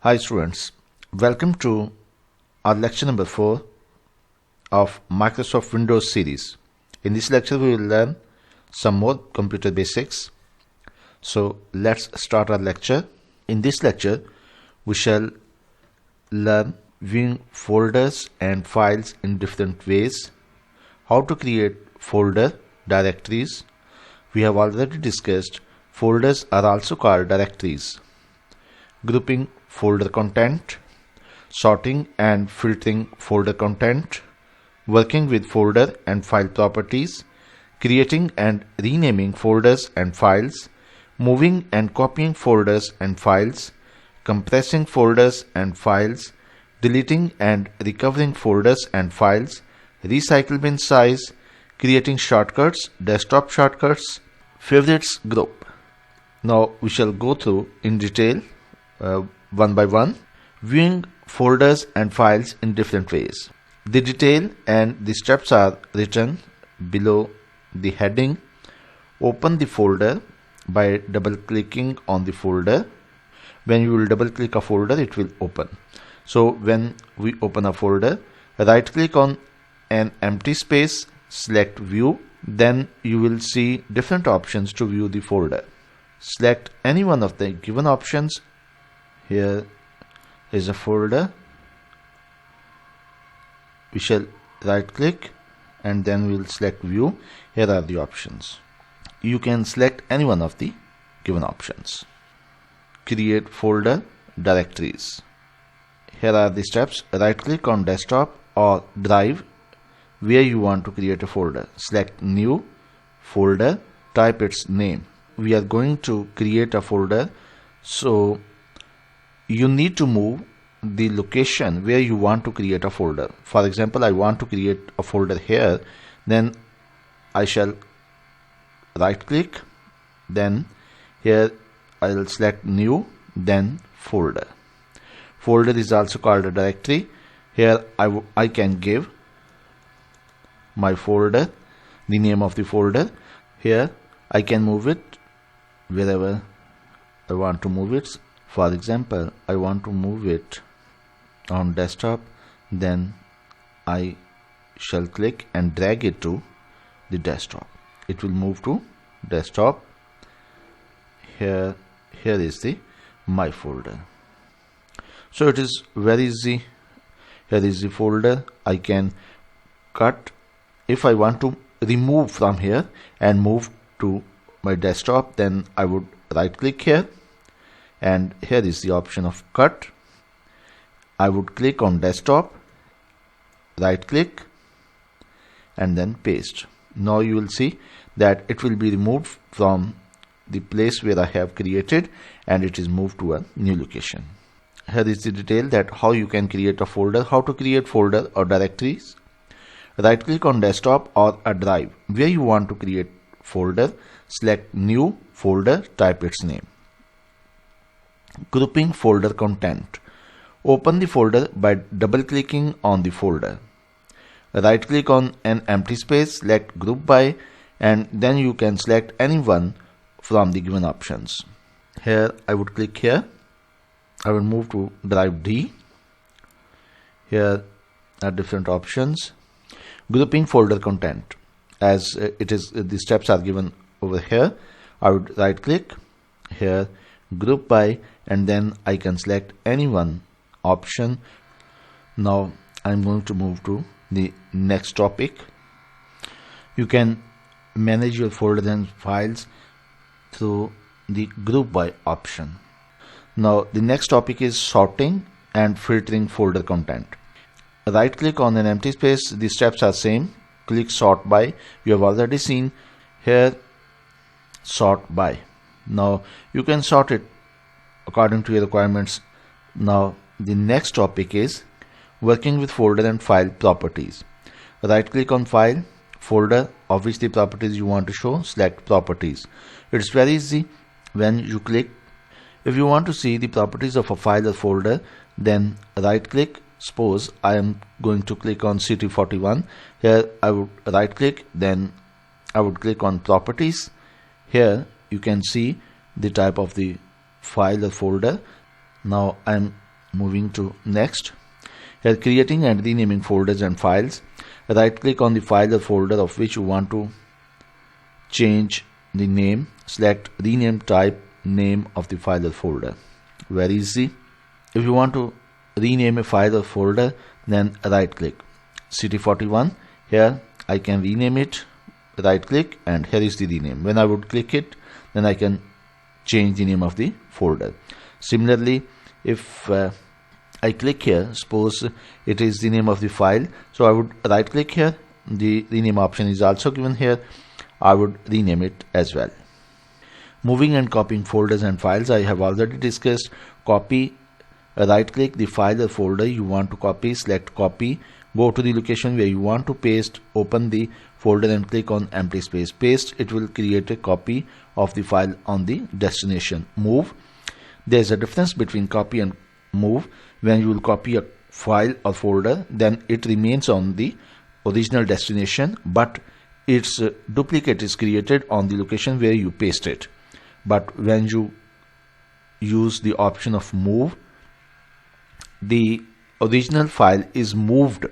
Hi students, welcome to our lecture number 4 of Microsoft Windows series. In this lecture we will learn some more computer basics. So let's start our lecture. In this lecture we shall learn viewing folders and files in different ways, how to create folder directories. We have already discussed folders are also called directories, grouping folder content, sorting and filtering folder content, working with folder and file properties, creating and renaming folders and files, moving and copying folders and files, compressing folders and files, deleting and recovering folders and files, recycle bin size, creating shortcuts, desktop shortcuts, favorites group. Now we shall go through in detail one by one, viewing folders and files in different ways. The detail and the steps are written below the heading. Open the folder by double clicking on the folder. When you will double click a folder, it will open. So when we open a folder, right click on an empty space, select view, then you will see different options to view the folder. Select any one of the given options. Here is a folder. We shall right click and then we will select view. Here are the options. You can select any one of the given options. Create folder directories. Here are the steps. Right click on desktop or drive where you want to create a folder. Select new folder, type its name. We are going to create a folder, so you need to move the location where you want to create a folder. For example, I want to create a folder here, then I shall right click, then here I will select new, then folder. Folder is also called a directory. Here I can give my folder the name of the folder. Here I can move it wherever I want to move it. For example, I want to move it on desktop, then I shall click and drag it to the desktop. It will move to desktop. Here is the my folder. So it is very easy. Here is the folder. I can cut. If I want to remove from here and move to my desktop, then I would right click here, and here is the option of cut. I would click on desktop, right click, and then paste. Now you will see that it will be removed from the place where I have created and it is moved to a new location. Here is the detail that how you can create a folder, how to create folder or directories. Right click on desktop or a drive where you want to create folder, select new folder, type its name. Grouping folder content. Open the folder by double clicking on the folder. Right click on an empty space, select group by, and then you can select any one from the given options. Here I would click here. I will move to drive D. Here are different options. Grouping folder content. As it is, the steps are given over here. I would right click here, group by, and then I can select any one option. Now I'm going to move to the next topic. You can manage your folders and files through the group by option. Now the next topic is sorting and filtering folder content. Right click on an empty space. The steps are same. Click sort by. You have already seen here sort by. Now you can sort it according to your requirements. Now the next topic is working with folder and file properties. Right click on file, folder of which the properties you want to show, select properties. It's very easy. When you click, if you want to see the properties of a file or folder, then right click. Suppose I am going to click on CT41. Here I would right click, then I would click on properties. Here you can see the type of the file or folder. Now I'm Moving to next. Here, creating and renaming folders and files. Right click on the file or folder of which you want to change the name. Select rename type, name of the file or folder. Very easy. If you want to rename a file or folder, then right click. City41. Here I can rename it. Right click, and here is the rename. When I would click it, then I can change the name of the folder. Similarly, if I click here, suppose it is the name of the file, so I would right click here, the rename option is also given here, I would rename it as well. Moving and copying folders and files, I have already discussed. Copy, right click the file or folder you want to copy, select copy, go to the location where you want to paste, open the folder and click on empty space, paste. It will create a copy of the file on the destination. Move, there is a difference between copy and move. When you will copy a file or folder, then it remains on the original destination, but its duplicate is created on the location where you paste it. But when you use the option of move, the original file is moved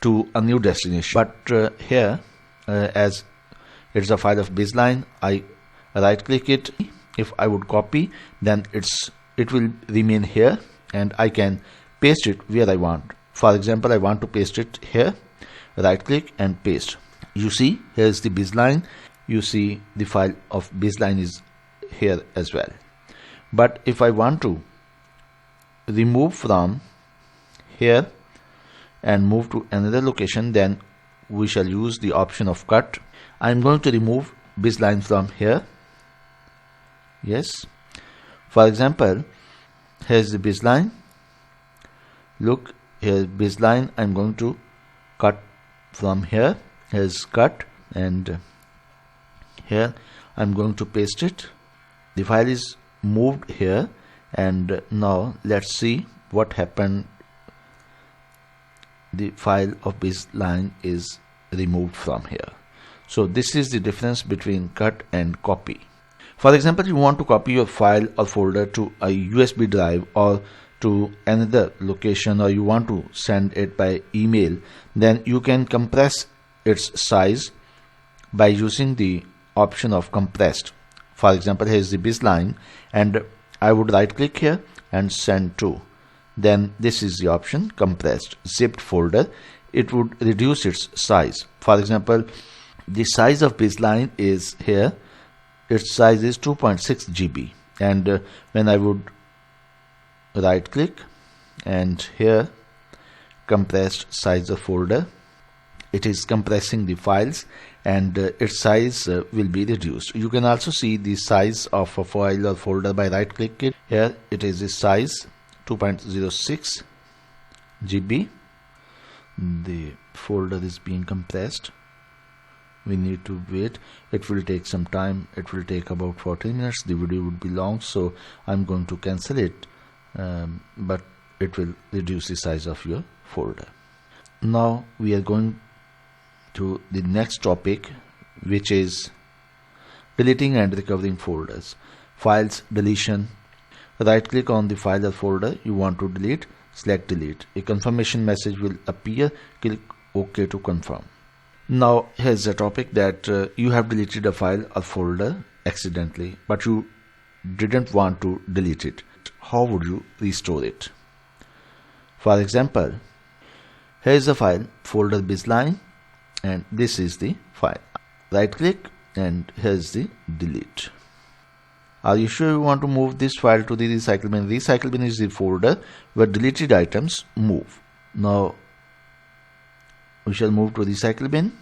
to a new destination. But here, as it's a file of baseline, I right click it. If I would copy, then it will remain here, and I can paste it where I want. For example, I want to paste it here. Right click and paste. You see, here's the baseline. You see the file of baseline is here as well. But if I want to remove from here and move to another location, then we shall use the option of cut. I'm going to remove baseline from here. Yes. For example, here's the baseline. Look, here's baseline. I'm going to cut from here. Here's cut, and here I'm going to paste it. The file is moved here, and now let's see what happened. The file of baseline is removed from here. So this is the difference between cut and copy. For example, you want to copy your file or folder to a USB drive or to another location, or you want to send it by email, then you can compress its size by using the option of compressed. For example, here is the baseline, and I would right click here and send to. Then this is the option compressed zipped folder. It would reduce its size. For example, the size of baseline is here. Its size is 2.6 GB, and when I would right click and here compressed size of folder, it is compressing the files, and its size will be reduced. You can also see the size of a file or folder by right click it. Here it is the size 2.06 GB. The folder is being compressed. We need to wait. It will take some time. It will take about 14 minutes. The video would be long, so I'm going to cancel it, but it will reduce the size of your folder. Now we are going to the next topic, which is deleting and recovering folders. Files deletion. Right click on the file or folder you want to delete, select delete. A confirmation message will appear. Click OK to confirm. Now here's a topic that you have deleted a file or folder accidentally, but you didn't want to delete it. How would you restore it? For example, here's the file folder baseline, and this is the file. Right click and here's the delete. Are you sure you want to move this file to the recycle bin? Recycle bin is the folder where deleted items move. Now we shall move to recycle bin.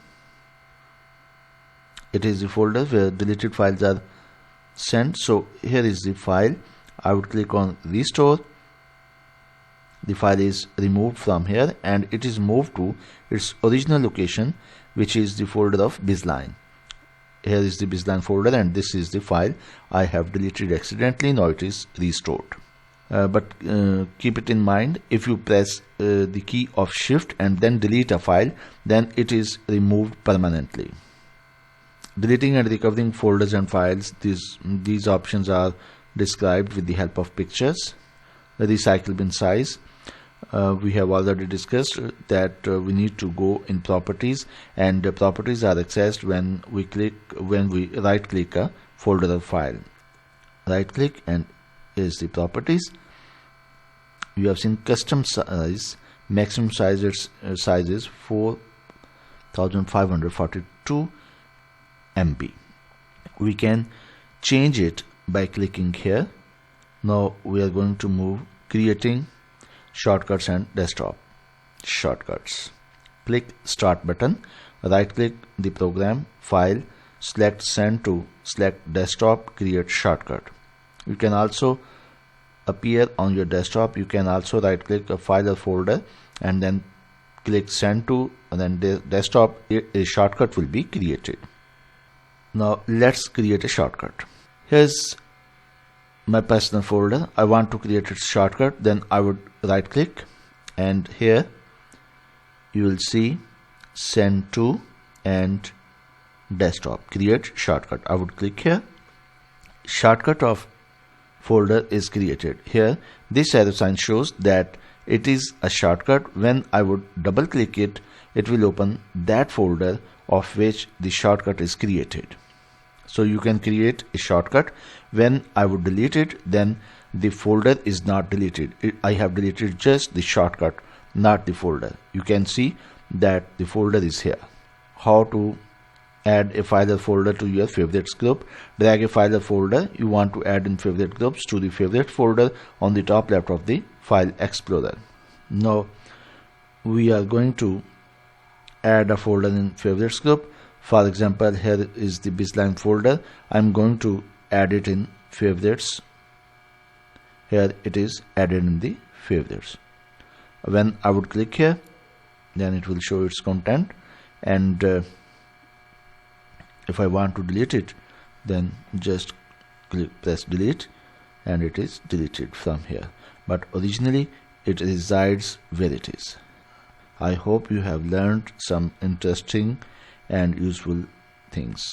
It is the folder where deleted files are sent. So here is the file. I would click on restore. The file is removed from here and it is moved to its original location, which is the folder of baseline. Here is the baseline folder, and this is the file I have deleted accidentally. Now it is restored. But keep it in mind, if you press the key of shift and then delete a file, then it is removed permanently. Deleting and recovering folders and files, these options are described with the help of pictures. recycle bin size. We have already discussed that we need to go in properties, and the properties are accessed when we right click a folder or file. Right click, and here's the properties. You have seen custom size. Maximum size is 4542 MB. We can change it by clicking here. Now we are going to move creating shortcuts and desktop shortcuts. Click start button, right click the program, file, select send to, select desktop, create shortcut. You can also appear on your desktop. You can also right click a file or folder and then click send to, and then the desktop, a shortcut will be created. Now let's create a shortcut. Here's my personal folder. I want to create a shortcut. Then I would right click, and here you will see send to and desktop, create shortcut. I would click here. Shortcut of folder is created. Here this arrow sign shows that it is a shortcut. When I would double click it, it will open that folder of which the shortcut is created. So you can create a shortcut. When I would delete it, then the folder is not deleted. I have deleted just the shortcut, not the folder. You can see that the folder is here. How to add a file or folder to your favorites group? Drag a file or folder you want to add in favorite groups to the favorite folder on the top left of the file explorer. Now we are going to add a folder in favorites group. For example, here is the BizLine folder. I'm going to add it in favorites. Here it is added in the favorites. When I would click here, then it will show its content, and if I want to delete it, then just press delete, and it is deleted from here. But originally it resides where it is. I hope you have learned some interesting and useful things.